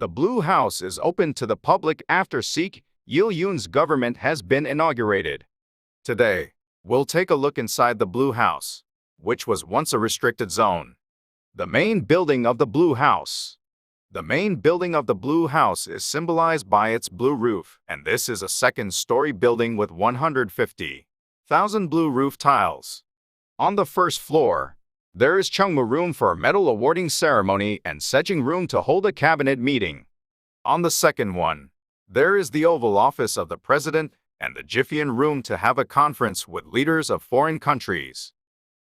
The Blue House is open to the public after Sikh Il-yoon's government has been inaugurated. Today, we'll take a look inside the Blue House, which was once a restricted zone. The main building of the Blue House. The main building of the Blue House is symbolized by its blue roof, and this is a second-story building with 150,000 blue roof tiles. On the first floor, there is Chungma room for a medal awarding ceremony and Sejong room to hold a cabinet meeting. On the second one, there is the Oval Office of the President and the Jifian room to have a conference with leaders of foreign countries.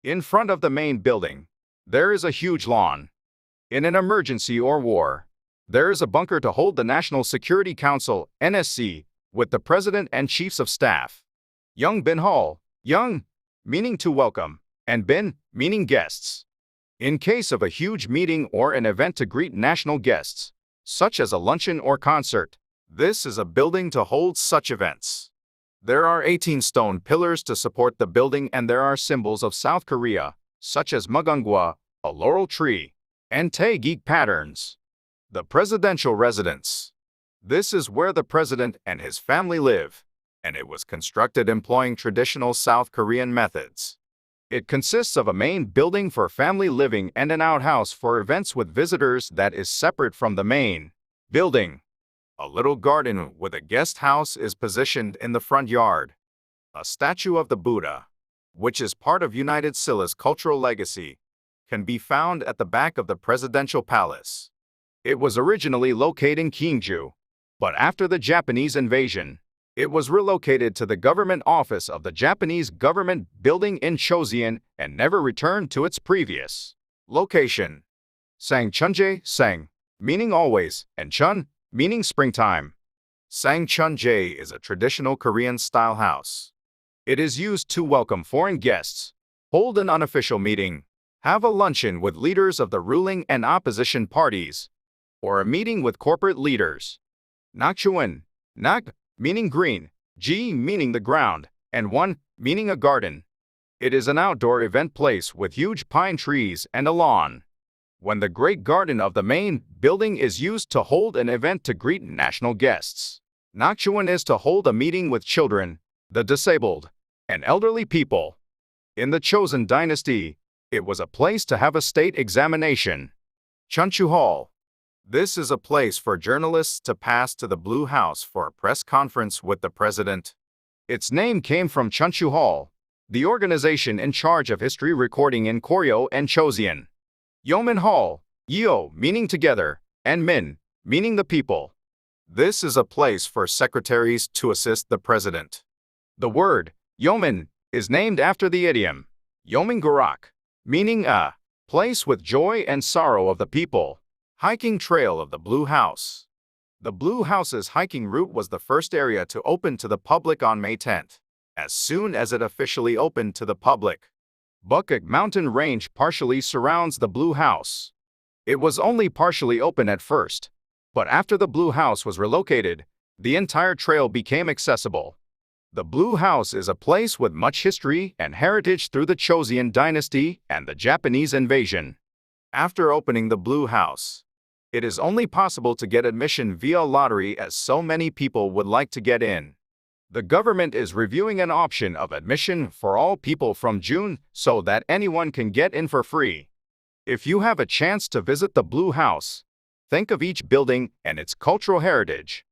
In front of the main building, there is a huge lawn. In an emergency or war, there is a bunker to hold the National Security Council (NSC) with the President and Chiefs of Staff. Young Bin Hall, young, meaning to welcome, and Bin, meaning guests. In case of a huge meeting or an event to greet national guests, such as a luncheon or concert, this is a building to hold such events. There are 18 stone pillars to support the building, and there are symbols of South Korea, such as Mugungwa, a laurel tree, and Taegik patterns. The presidential residence. This is where the president and his family live, and it was constructed employing traditional South Korean methods. It consists of a main building for family living and an outhouse for events with visitors that is separate from the main building. A little garden with a guest house is positioned in the front yard. A statue of the Buddha, which is part of United Silla's cultural legacy, can be found at the back of the presidential palace. It was originally located in Kyungju, but after the Japanese invasion, it was relocated to the government office of the Japanese government building in Chosin and never returned to its previous location. Sangchunjae, Sang, meaning always, and Chun, meaning springtime. Sangchunjae is a traditional Korean-style house. It is used to welcome foreign guests, hold an unofficial meeting, have a luncheon with leaders of the ruling and opposition parties, or a meeting with corporate leaders. Nakchuan, Nak, meaning green, Ji meaning the ground, and One meaning a garden. It is an outdoor event place with huge pine trees and a lawn. When the great garden of the main building is used to hold an event to greet national guests. Nakchuan is to hold a meeting with children, the disabled, and elderly people. In the Chosin dynasty, it was a place to have a state examination. Chanchu Hall. This is a place for journalists to pass to the Blue House for a press conference with the president. Its name came from Chanchu Hall, the organization in charge of history recording in Koryo and Chosin. Yeoman Hall, Yeo meaning together, and Min meaning the people. This is a place for secretaries to assist the president. The word yeoman is named after the idiom Yeoman Garak, meaning a place with joy and sorrow of the people. Hiking trail of the Blue House. The Blue House's hiking route was the first area to open to the public on May 10th, as soon as it officially opened to the public. Bukak mountain range partially surrounds the Blue House. It was only partially open at first, but after the Blue House was relocated, the entire trail became accessible. The Blue House is a place with much history and heritage through the Chosin dynasty and the Japanese invasion. After opening the Blue House, it is only possible to get admission via lottery, as so many people would like to get in. The government is reviewing an option of admission for all people from June so that anyone can get in for free. If you have a chance to visit the Blue House, think of each building and its cultural heritage.